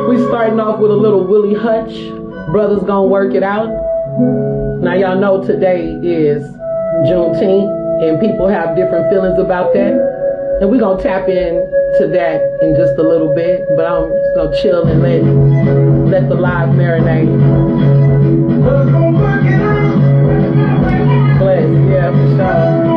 We starting off with a little Willie Hutch. Brothers gonna work it out. Now y'all know today is Juneteenth, and people have different feelings about that. And we're gonna tap in to that in just a little bit. But I'm just gonna chill and let the live marinate. Bless, yeah, for sure.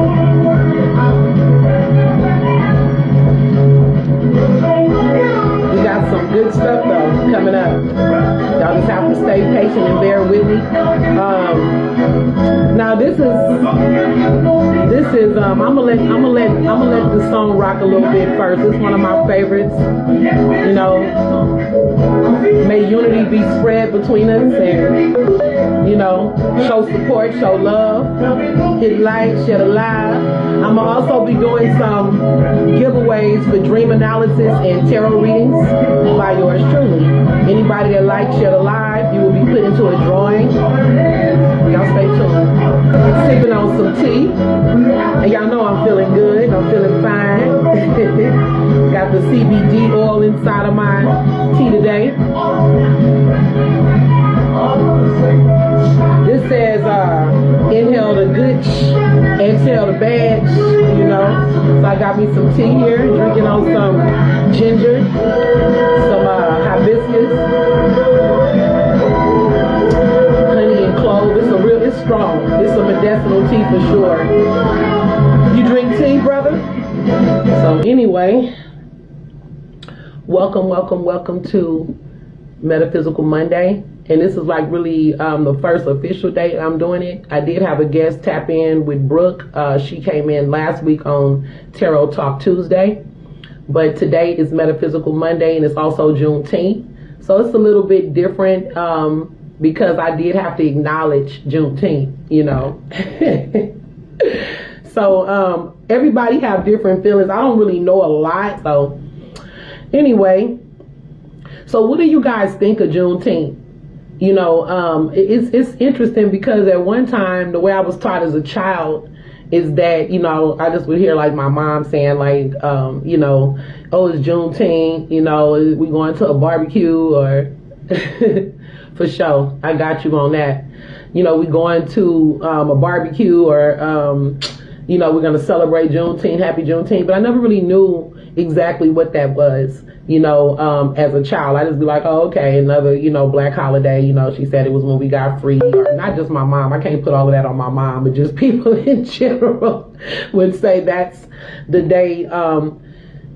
We got some good stuff though coming up. Y'all just have to stay patient and bear with me. Now this is I'm gonna let the song rock a little bit first. It's one of my favorites. You know, may unity be spread between us, and you know, show support, show love, hit like, share the live. I'm gonna also be doing some giveaways for dream analysis and tarot readings by yours truly. Anybody that likes share the live, you will be put into a drawing. Y'all stay tuned. Sipping on some tea, and y'all know I'm feeling good. I'm feeling fine. Got the CBD oil inside of my tea today. This says inhale the good, exhale the bad, you know. So I got me some tea here, drinking on some ginger, some hibiscus, honey and clove. It's strong. It's a medicinal tea for sure. You drink tea, brother? So anyway, welcome to Metaphysical Monday. And this is like really the first official day I'm doing it. I did have a guest tap in with Brooke. She came in last week on Tarot Talk Tuesday. But today is Metaphysical Monday, and it's also Juneteenth. So it's a little bit different because I did have to acknowledge Juneteenth, you know. So everybody have different feelings. I don't really know a lot. So anyway, so what do you guys think of Juneteenth? You know, it's interesting because at one time, the way I was taught as a child is that, you know, I just would hear like my mom saying like, you know, oh, it's Juneteenth, you know, we going to a barbecue or for sure. I got you on that. You know, we going to a barbecue or, you know, we're going to celebrate Juneteenth, happy Juneteenth. But I never really knew exactly what that was. You know, as a child, I just be like, oh, okay, another, you know, black holiday. You know, she said it was when we got free, or not just my mom. I can't put all of that on my mom, but just people in general would say that's the day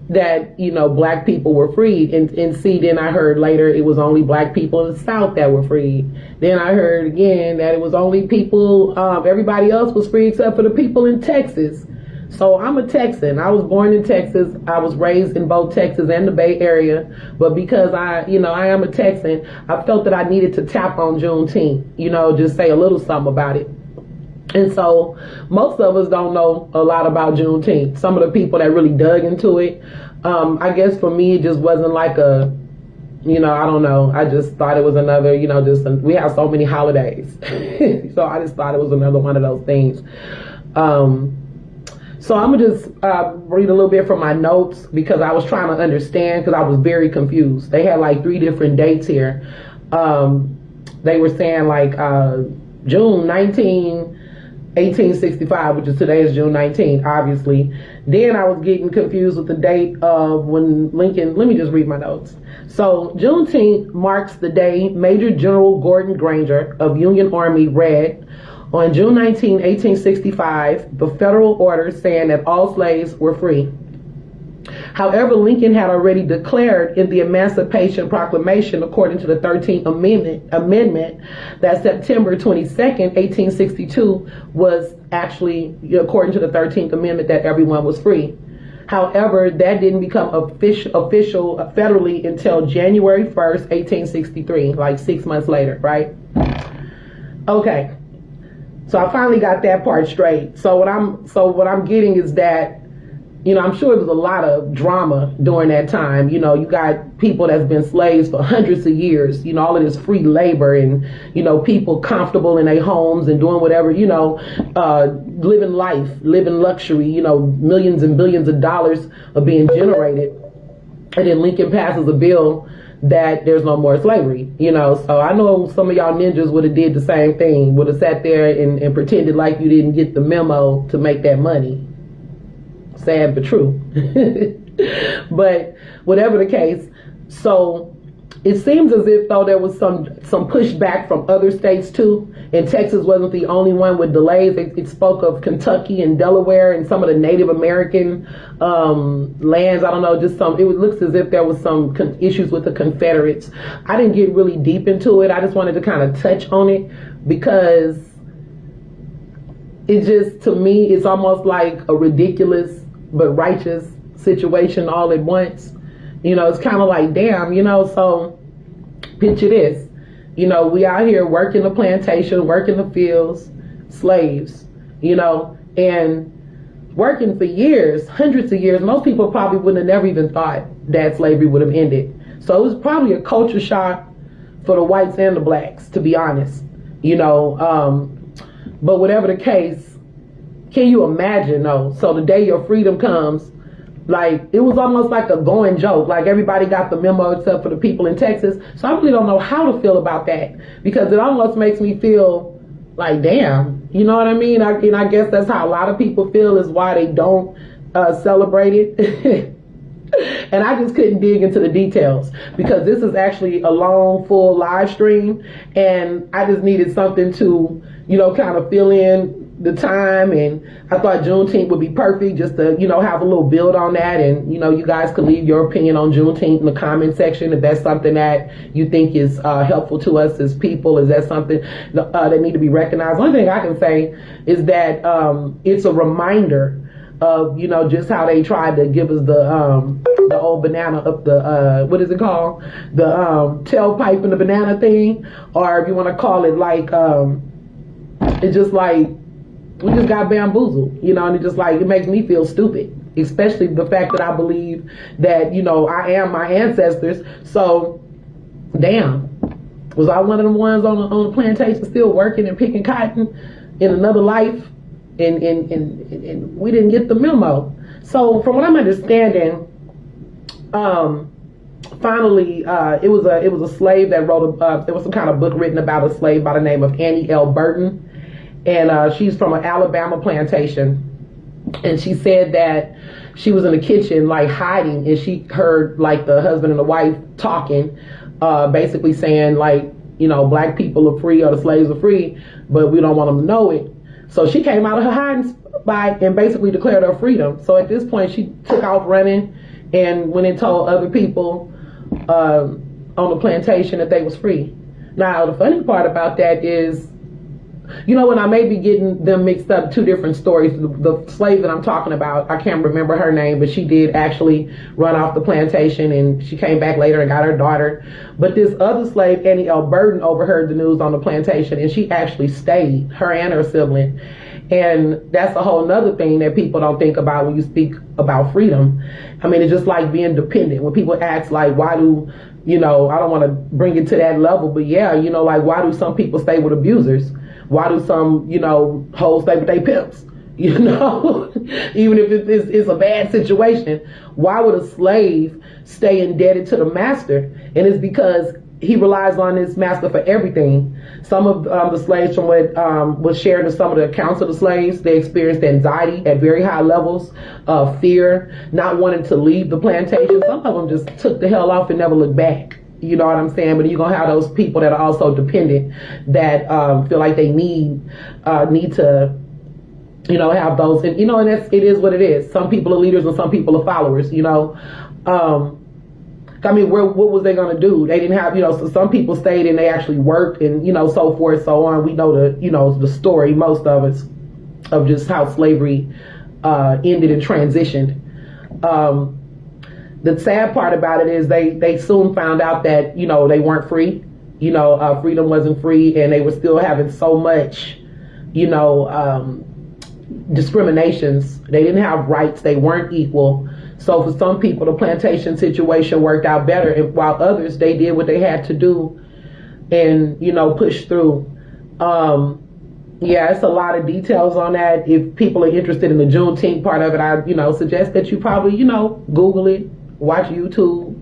that, you know, black people were freed. And see, then I heard later it was only black people in the South that were freed. Then I heard again that it was only people, everybody else was free except for the people in Texas. So I'm a Texan. I was born in Texas. I was raised in both Texas and the Bay Area. But because I am a Texan, I felt that I needed to tap on Juneteenth, you know, just say a little something about it. And so most of us don't know a lot about Juneteenth. Some of the people that really dug into it, I guess for me, it just wasn't like a, you know, I don't know. I just thought it was another, you know, we have so many holidays. So I just thought it was another one of those things. So I'm going to just read a little bit from my notes because I was trying to understand because I was very confused. They had like 3 different dates here. They were saying like June 19, 1865, which is today is June 19, obviously. Then I was getting confused with the date of when Lincoln, let me just read my notes. So Juneteenth marks the day Major General Gordon Granger of Union Army read on June 19, 1865, the federal order saying that all slaves were free. However, Lincoln had already declared in the Emancipation Proclamation, according to the 13th Amendment, that September 22nd, 1862 was actually, according to the 13th Amendment, that everyone was free. However, that didn't become official federally until January 1st, 1863, like 6 months later, right? Okay. So I finally got that part straight. So what I'm getting is that, you know, I'm sure there was a lot of drama during that time. You know, you got people that's been slaves for hundreds of years, you know, all of this free labor and, you know, people comfortable in their homes and doing whatever, you know, living life, living luxury, you know, millions and billions of dollars are being generated. and then Lincoln passes a bill that there's no more slavery, So I know some of y'all ninjas would have did the same thing, would have sat there and pretended like you didn't get the memo to make that money. Sad but true. But whatever the case, so it seems as if though there was some pushback from other states too, and Texas wasn't the only one with delays. It spoke of Kentucky and Delaware and some of the Native American lands. I don't know, just some. It looks as if there was some issues with the Confederates. I didn't get really deep into it. I just wanted to kind of touch on it because it just, to me, it's almost like a ridiculous but righteous situation all at once. It's kind of like, damn, so picture this. We out here working the plantation, working the fields, slaves, and working for years, hundreds of years. Most people probably wouldn't have never even thought that slavery would have ended. So it was probably a culture shock for the whites and the blacks, to be honest, but whatever the case, can you imagine though? So the day your freedom comes, like, it was almost like a going joke. Like, everybody got the memo except for the people in Texas. So I really don't know how to feel about that, because it almost makes me feel like, damn, you know what I mean? And I guess that's how a lot of people feel, is why they don't celebrate it. And I just couldn't dig into the details, because this is actually a long, full live stream, and I just needed something to, kind of fill in the time, and I thought Juneteenth would be perfect just to, have a little build on that, and, you guys could leave your opinion on Juneteenth in the comment section if that's something that you think is helpful to us as people. Is that something that need to be recognized? One thing I can say is that it's a reminder of, just how they tried to give us the old banana up the, what is it called? The tailpipe and the banana thing, or if you want to call it like, it's just like, we just got bamboozled, and it just like, it makes me feel stupid, especially the fact that I believe that, I am my ancestors. So, damn, was I one of them ones on the plantation still working and picking cotton in another life, and we didn't get the memo? So, from what I'm understanding, finally, it was a slave that wrote there was some kind of book written about a slave by the name of Annie L. Burton. And she's from an Alabama plantation, and she said that she was in the kitchen like hiding, and she heard like the husband and the wife talking, basically saying like, black people are free, or the slaves are free, but we don't want them to know it. So she came out of her hiding spot and basically declared her freedom. So at this point, she took off running and went and told other people on the plantation that they was free. Now the funny part about that is, and I may be getting them mixed up, two different stories. The slave that I'm talking about, I can't remember her name, but she did actually run off the plantation, and she came back later and got her daughter. But this other slave, Annie L. Burton, overheard the news on the plantation, and she actually stayed, her and her sibling. And that's a whole nother thing that people don't think about when you speak about freedom. I mean, it's just like being dependent. When people ask, like, why do, I don't want to bring it to that level, but yeah, like, why do some people stay with abusers? Why do some, hoes stay with their pimps? Even if it's a bad situation. Why would a slave stay indebted to the master? And it's because he relies on his master for everything. Some of the slaves, from what was shared in some of the accounts of the slaves, they experienced anxiety at very high levels, fear, not wanting to leave the plantation. Some of them just took the hell off and never looked back. You know what I'm saying? But you're going to have those people that are also dependent, that feel like they need to, have those. And, and it is what it is. Some people are leaders and some people are followers, I mean, what was they going to do? They didn't have, so some people stayed and they actually worked and, so forth, so on. We know the story, most of us, of just how slavery ended and transitioned. The sad part about it is they soon found out that, they weren't free. Freedom wasn't free, and they were still having so much, discriminations. They didn't have rights. They weren't equal. So for some people, the plantation situation worked out better, and while others, they did what they had to do and, push through. Yeah, it's a lot of details on that. If people are interested in the Juneteenth part of it, I, suggest that you probably, Google it, watch YouTube.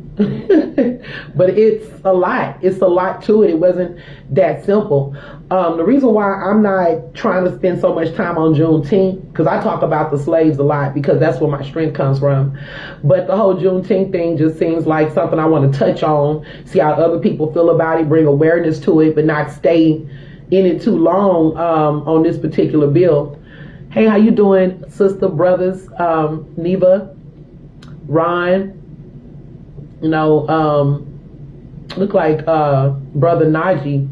But it's a lot. It's a lot to it. It wasn't that simple. The reason why I'm not trying to spend so much time on Juneteenth, because I talk about the slaves a lot because that's where my strength comes from. But the whole Juneteenth thing just seems like something I want to touch on, see how other people feel about it, bring awareness to it, but not stay in it too long on this particular bill. Hey, how you doing, sister, brothers? Neva, Ron, look like brother Najee.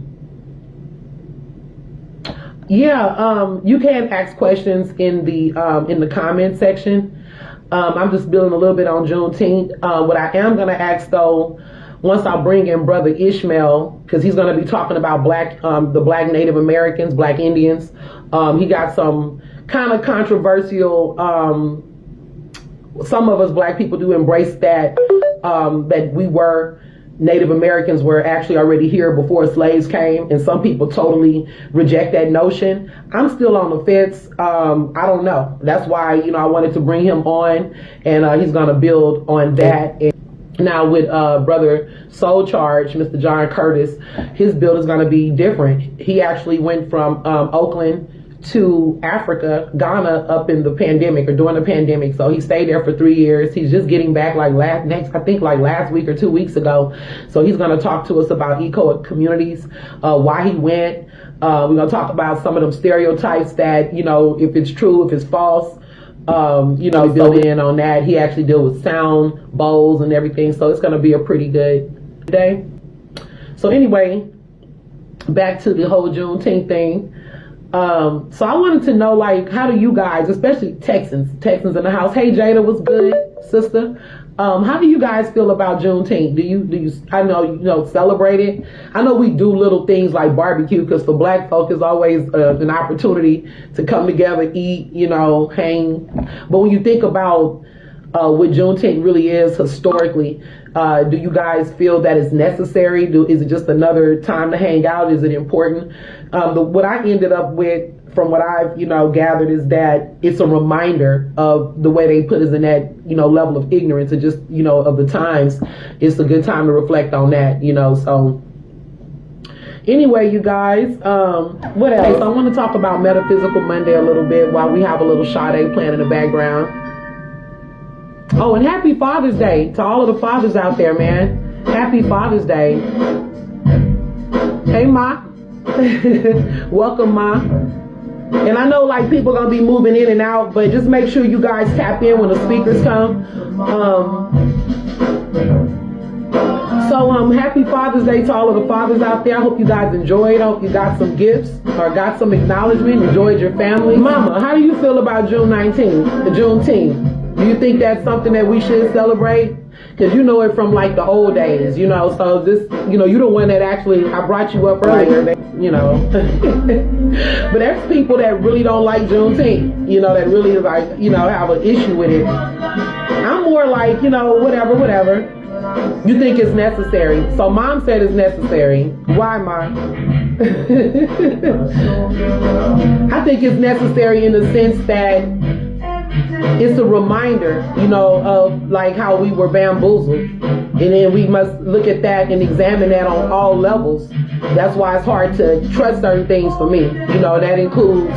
Yeah, you can ask questions in the comment section. I'm just building a little bit on Juneteenth. What I am gonna ask though, once I bring in brother Ishmael, because he's gonna be talking about the black Native Americans, black Indians. He got some kind of controversial. Some of us black people do embrace that that Native Americans were actually already here before slaves came, and some people totally reject that notion. I'm still on the fence. I don't know. That's why I wanted to bring him on, and he's gonna build on that. And now with brother Soul Charge, Mr. John Curtis, his build is gonna be different. He actually went from Oakland to Africa, Ghana, up in the pandemic or during the pandemic. So he stayed there for 3 years. He's just getting back last week or 2 weeks ago. So he's going to talk to us about eco communities, why he went. We're going to talk about some of them stereotypes that, if it's true, if it's false, build in on that. He actually deals with sound bowls and everything. So it's going to be a pretty good day. So anyway, back to the whole Juneteenth thing. So I wanted to know, how do you guys, especially Texans in the house? Hey, Jada, what's good, sister? How do you guys feel about Juneteenth? Do you? I know celebrate it. I know we do little things like barbecue, because for black folk it's always an opportunity to come together, eat, hang. But when you think about what Juneteenth really is historically, do you guys feel that it's necessary? Is it just another time to hang out? Is it important? What I ended up with, from what I've gathered, is that it's a reminder of the way they put us in that level of ignorance, and just of the times. It's a good time to reflect on that. So anyway, you guys, what else? So I want to talk about Metaphysical Monday a little bit while we have a little Sade playing in the background. Oh, and happy Father's Day to all of the fathers out there, man. Happy Father's Day. Hey, Ma. Welcome, Ma. And I know people gonna be moving in and out, but just make sure you guys tap in when the speakers come. So happy Father's Day to all of the fathers out there. I hope you guys enjoyed. I hope you got some gifts or got some acknowledgement, enjoyed your family. Mama, how do you feel about Juneteenth? Do you think that's something that we should celebrate? Because you know it from the old days, so this, you're the one that actually, I brought you up earlier, but there's people that really don't like Juneteenth, that really have an issue with it. I'm more whatever. You think it's necessary. So Mom said it's necessary. Why, Mom? I think it's necessary in the sense that it's a reminder, of how we were bamboozled. And then we must look at that and examine that on all levels. That's why it's hard to trust certain things for me. That includes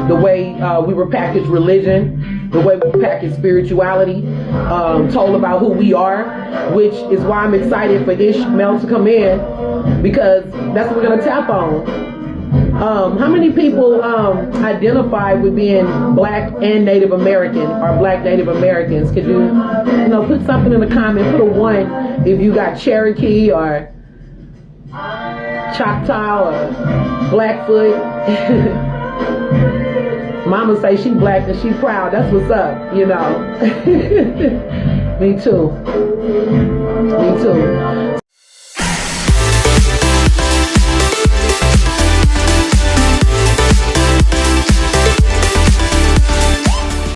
the way we were packaged religion, the way we were packaged spirituality, told about who we are, which is why I'm excited for Ishmael to come in, because that's what we're going to tap on. How many people identify with being black and Native American, or black Native Americans? Could you, put something in the comment? Put a 1 if you got Cherokee or Choctaw or Blackfoot. Mama say she black and she proud. That's what's up, Me too. Me too.